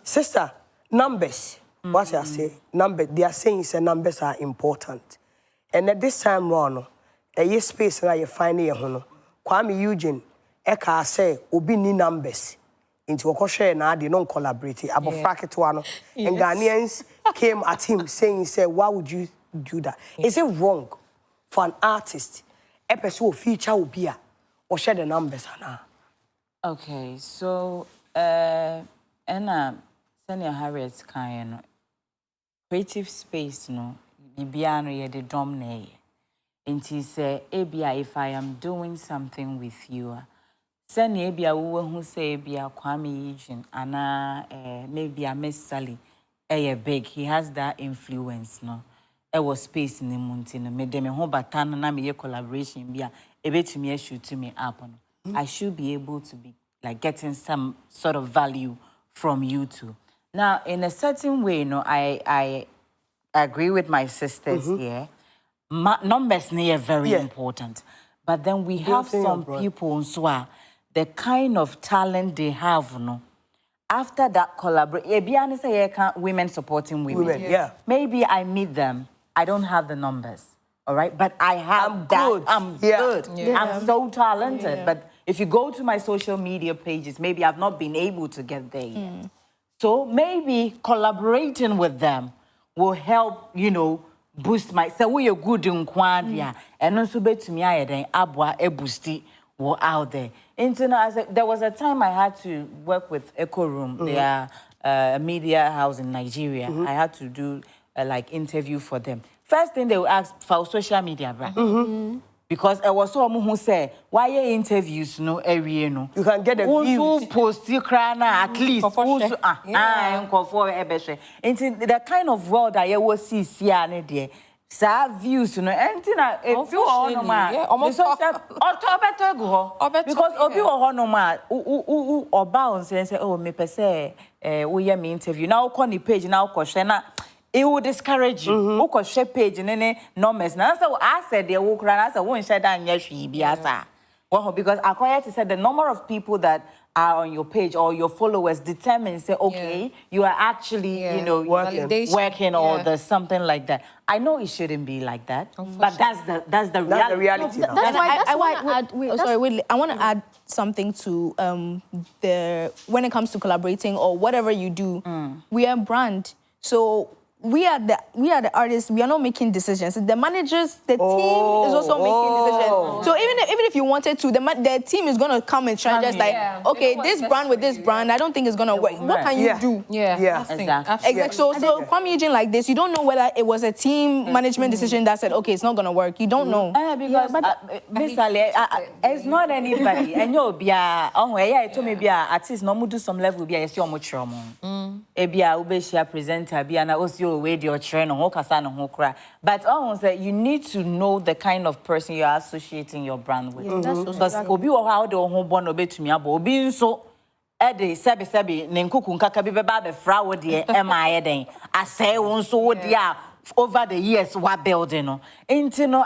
Sister, numbers. What I say, they are saying the numbers are important. And at this time round, a space na you find here, Kwame Eugene, Eka say, obi ni numbers. Into a share na they non collaborate. About fracket one, and Ghanaians came at him saying, why would you do that? Is it wrong for an artist, a person who feature will be or share the numbers? Okay, so Senior Harriet's kind creative space no bibiano ye de dom na ye. Nti say ebia if I am doing something with you, Senior ebia wo hu say ebia Kwame Eugene ana maybe a Miss Sally big, he has that influence no. E was space in the mountain no me dem ho batana na me ye collaboration bia ebetumi shoot to me up no. I should be able to be like getting some sort of value from you too. Now, in a certain way, I agree with my sisters here. Numbers are very important. But then we have some people who the kind of talent they have, after that collaboration, women supporting women. Maybe I meet them, I don't have the numbers, all right? But I have I'm good. I'm so talented. But if you go to my social media pages, maybe I've not been able to get there yet. So maybe collaborating with them will help, boost my... So we are good in Kwandia. And also to me, I then abwa boosti were out there. There was a time I had to work with Echo Room. They are a media house in Nigeria. I had to do like interview for them. First thing they would ask for social media, right? Because I was someone who said, why your interviews every no? You can get a view. Post you crana at least. The kind of world that you will see there. Sa views anything if you on because obi wo no ma oba on say oh me pese we hear me interview now on the page now ko hwe na it will discourage you. Who could share page and numbers. Now, so I said the work run. I said won't share that biasa. Well, because according to said the number of people that are on your page or your followers determines say okay you are actually working or there's something like that. I know it shouldn't be like that, but that's the reality. That's why I want to add something to when it comes to collaborating or whatever you do. We are a brand, so. We are the artists. We are not making decisions. The managers, the team is also making decisions. So even if you wanted to, the team is gonna come and try just like, okay, this brand with this brand, I don't think it's gonna work. What can you do? Exactly. So Kwame Eugene like this, you don't know whether it was a team management decision that said, okay, it's not gonna work. You don't know. Because Miss Sally, it's not anybody. And you be it told me be at least no do some level be a see omo chromo. Ebia ubeshia presenter be na also way your train on kasa no ho kra. But say you need to know the kind of person you are associating your brand with. Because obi wo how de ho bo no betumi abo obi nso e de sebi ne nkuku nkaka bi beba be fra wo de e ma ye den asai wo nso wo de a over the years what building no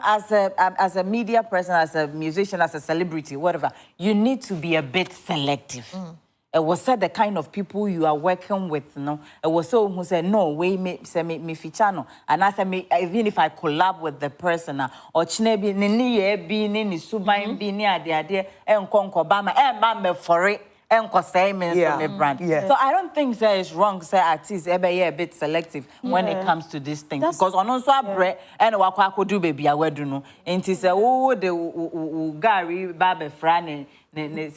as a media person, as a musician, as a celebrity, whatever, you need to be a bit selective. It was said the kind of people you are working with, It was so who said, no, we me feature no. And I said, even if I collab with the person, or chinebi, ni subain bi ni ade, konko bama, me for it, brand. So I don't think that it's wrong, say artists, a bit selective when it comes to these things. Because on also bread and wakwa do baby, I would no. And to say, oh, the Gary, Babe, Franny. Yeah,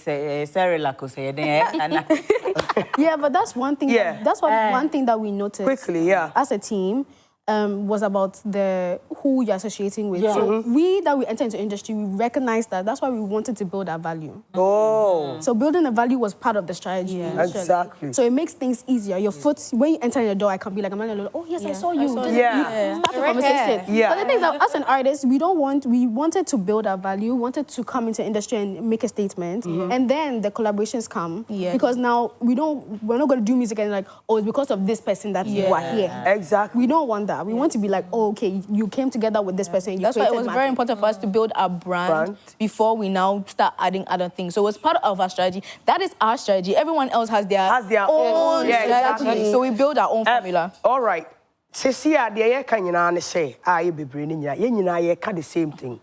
but that's one thing. That's one thing that we noticed. Quickly, as a team, was about who you're associating with. So we enter into industry, we recognize that. That's why we wanted to build our value. Oh. So building a value was part of the strategy. Exactly. So it makes things easier. Your foot, when you enter in the door, I can be like, oh yes, I saw you. Start the conversation. Yeah. But the thing is that as an artist, we wanted to build our value, wanted to come into industry and make a statement. And then the collaborations come. Yeah. Because now we're not going to do music and like, oh, it's because of this person that you are here. Exactly. We don't want that. We want to be like, oh, okay, you came together with this person. That's why it was very important for us to build our brand before we now start adding other things. So it was part of our strategy. That is our strategy. Everyone else has their own strategy. Exactly. So we build our own formula. All right. Sesia, the year can you say, I be bringing ya. You can the same thing.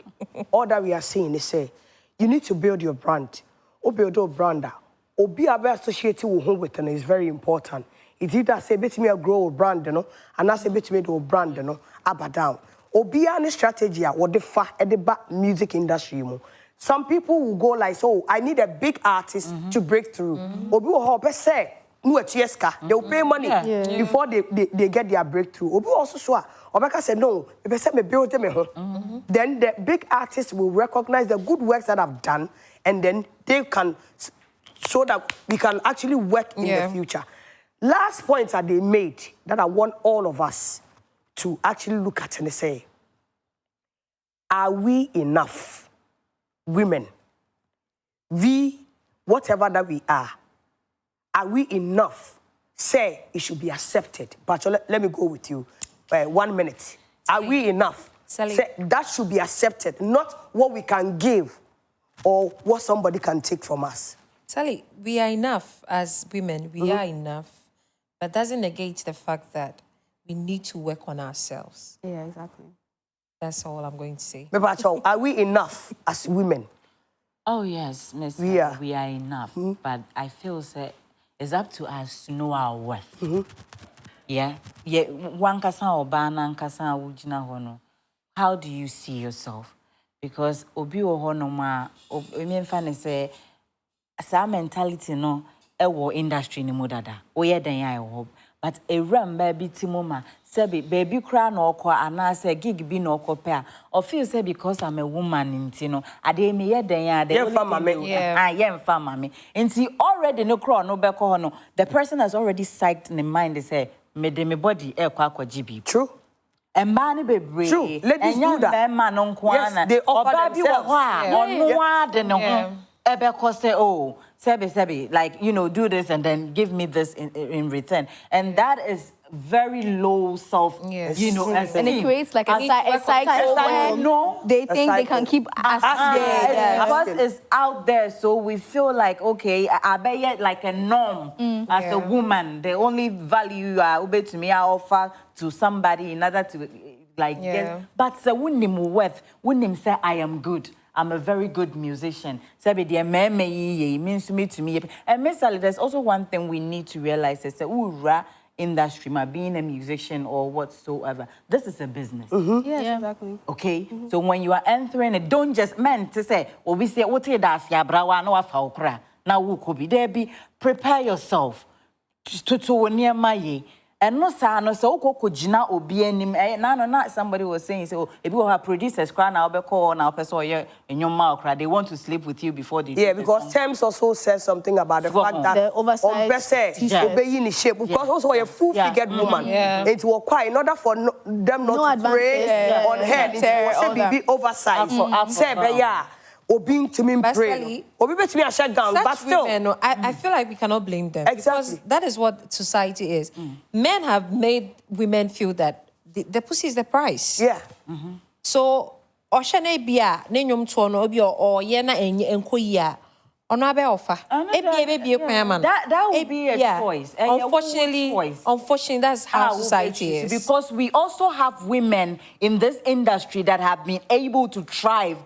All that we are saying is say, you need to build your brand. Or build your brand. Or be associated with it is very important. It's either say bit me a grow brand, you know, and I say bit me to brand, you know, up and down. Or be any strategy what the at the back music industry. Some people will go like, so I need a big artist to break through. Or be a say, no a TSK, they'll pay money before they get their breakthrough. Or be also so. Obeka said no, if I say me build them home, then the big artists will recognize the good works that I've done, and then they can show that we can actually work in the future. Last points that they made that I want all of us to actually look at and say, are we enough women? We, whatever that we are we enough? Say it should be accepted. But let me go with you. 1 minute. Are we enough? Sally. Say that should be accepted, not what we can give or what somebody can take from us. Sally, we are enough as women. We are enough. But doesn't negate the fact that we need to work on ourselves. Yeah, exactly. That's all I'm going to say. Are we enough as women? Oh, yes, Miss. We are enough. But I feel it's up to us to know our worth. Yeah. One kasa obana nkasa wujina hono. How do you see yourself? Because obi hono ma emfa say sa mentality no ewo industry ni modada. Oye den ya ewo. But a ram baby timoma say baby cry no okwa ana say gig bi no okopea. Or feel say because I'm a woman intino ade me ye den ya de yemfa mame. Nti already no cry no beko hono. The person has already psyched in the mind they say me de me body kwa GB. True. And man be brave. True. Ladies do that. Yes, they offer themselves. Ebeko say, oh, sebi, like, you know, do this and then give me this in return. And that is very low self, you know, and it creates like a cycle where they think they can keep asking. Because it's out there, so we feel like, okay, I bet like a norm as a woman. The only value you are able to me, I offer to somebody in order to, like, get. But the wouldn't say I am good. I'm a very good musician. Sabi the means me to me. And Miss Sally, there's also one thing we need to realize is that industry, being a musician or whatsoever, this is a business. Yes, exactly. Okay? So when you are entering it, don't just meant to say, well, we say, what that's ya brawa no afa now who could be there be prepare yourself to near my and no son, so Kojina or be any not somebody was saying, so if you have producers cry now, call now, person in your mouth, they want to sleep with you before they do because Thames also says something about the fact that the oversized obeying the shape, because also a full-figured woman. It will quite in order for them not to pray on her, it will be oversized. Being to me pray. Or be to me a shutdown, but still. Women, I feel like we cannot blame them. Exactly. Because that is what society is. Men have made women feel that the pussy is the price. Yeah. So, Oshane Bia, Nenyum Tono, or Yena and Enkoya, or Nabe offer. That would be a choice. Unfortunately, that's how society is. Because we also have women in this industry that have been able to thrive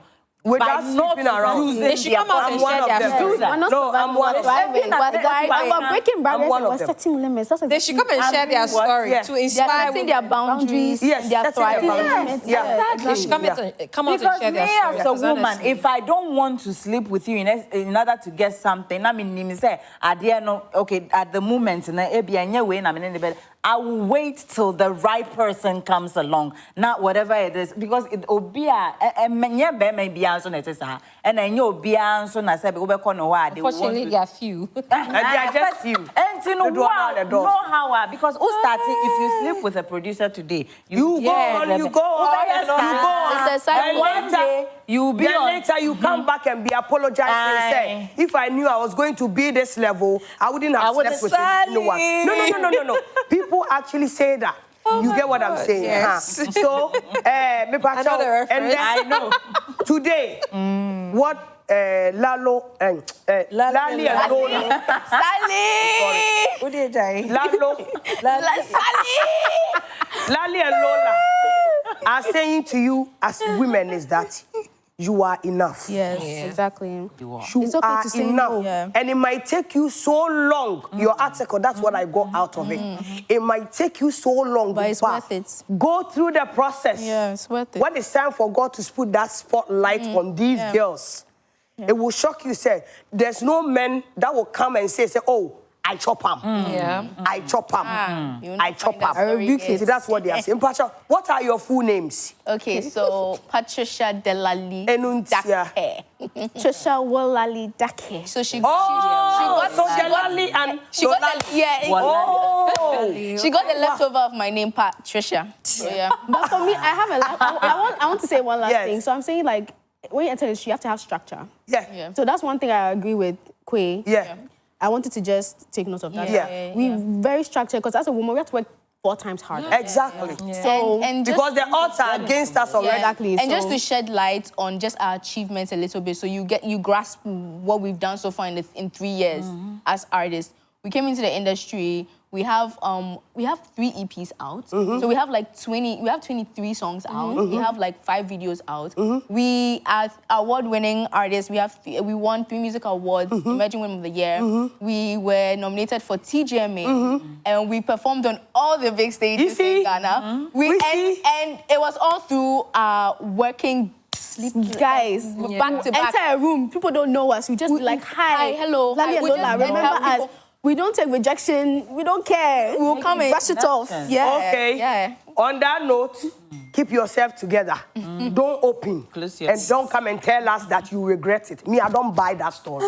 without sleeping around. They should come out and share their story. No, I'm one of them. Our breaking barriers was setting limits. They should come and share their story to inspire their boundaries and their thriving. They should come out and share their story. As a woman, if I don't want to sleep with you in order to get something, I mean, say, okay, at the moment, I will wait till the right person comes along, not whatever it is, because it obia menye be me bia so na tesa and enye obia so na say be no wa they want Unfortunately, there are few. And they are just few. And you know how because who started if you sleep with a producer today, you go on. It's a cycle. One day you be on. Later you come back and be apologizing and say, if I knew I was going to be this level, I wouldn't have slept with no one. No. People actually say that. You get what I'm saying? Yes. So, Another and then I know. Today, what Lalo and Lali and Lola. Sally! Who did I? Lali and Lola are saying to you as women is that you are enough. Yes, exactly. You It's okay are to say enough. no. Yeah. And it might take you so long. Your article, that's what I got out of it. It might take you so long. But it's worth it. Go through the process. Yeah, it's worth it. When it's time for God to put that spotlight on these girls, it will shock you. Say, there's no men that will come and say, oh, I chop them. I chop them. I chop them. I rebuke it. That's what they are saying. Pacha, what are your full names? Okay, so Patricia Delali Enuntia. Dake. Trisha Wolali Dake. So she Oh, got Delali and she got the, Oh, she got the leftover of my name, Patricia. So yeah. But for me, I have I want to say one last Yes. thing. So I'm saying, like, when you enter the industry, you have to have structure. yeah. So that's one thing I agree with Kwe. Yeah. I wanted to just take note of that. Yeah. We very structured, because as a woman, we have to work 4 times harder. Exactly. So, And just, Because the odds are against us already. Exactly. And just so- to shed light on just our achievements a little bit, so you grasp what we've done so far in 3 years as artists. We came into the industry. We have 3 EPs out. So we have like 23 songs out. We have like 5 videos out. We are award-winning artists. We won 3 music awards, Emerging Women of the Year. We were nominated for TGMA, and we performed on all the big stages in Ghana. And it was all through working. guys, Back to back. enter a room, people don't know us. We just be like, hi, hello. Lali and We Lola, just remember help us. people. We don't take rejection. We don't care. We'll come and brush it off. Yeah. Okay. Yeah. On that note, keep yourself together. Don't open. Close your- And don't come and tell us that you regret it. Me, I don't buy that story.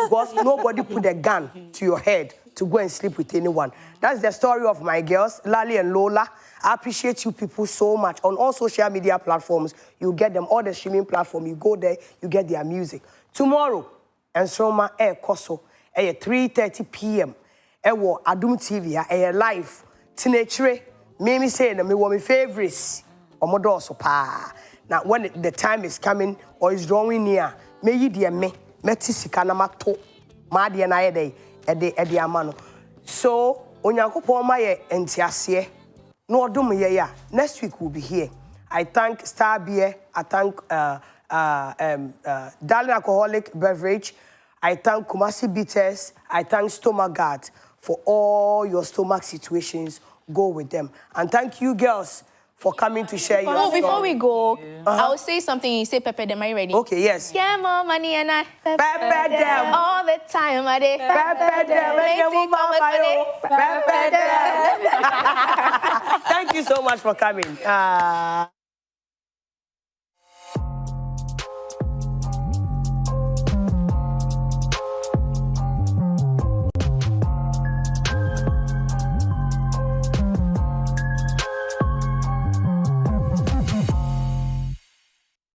Because nobody put a gun to your head to go and sleep with anyone. That's the story of my girls, Lali and Lola. I appreciate you people so much. On all social media platforms, you get them. All the streaming platforms, you go there, you get their music. Tomorrow, and Soma Koso, at 3:30 p.m. Adom TV, live. Treacherous. Me say na me want my favorites. Omodoso pa. Now when the time is coming or is drawing near, me yi de me sika na mato. Ma de na ye dey e amano. So onyankopon ma ye entiase. No odom ye ya. Next week we'll be here. I thank Star Beer. I thank Darling Alcoholic Beverage. I thank Kumasi Bitters. I thank Stomach Guard for all your stomach situations. Go with them. And thank you, girls, for coming to share your story. Before we go, I'll say something. You say, Pepe, am I ready? Okay, yes. Yeah, more money and I Pepe them. all the time, I did. Pepe them. Pepe them. Thank you so much for coming.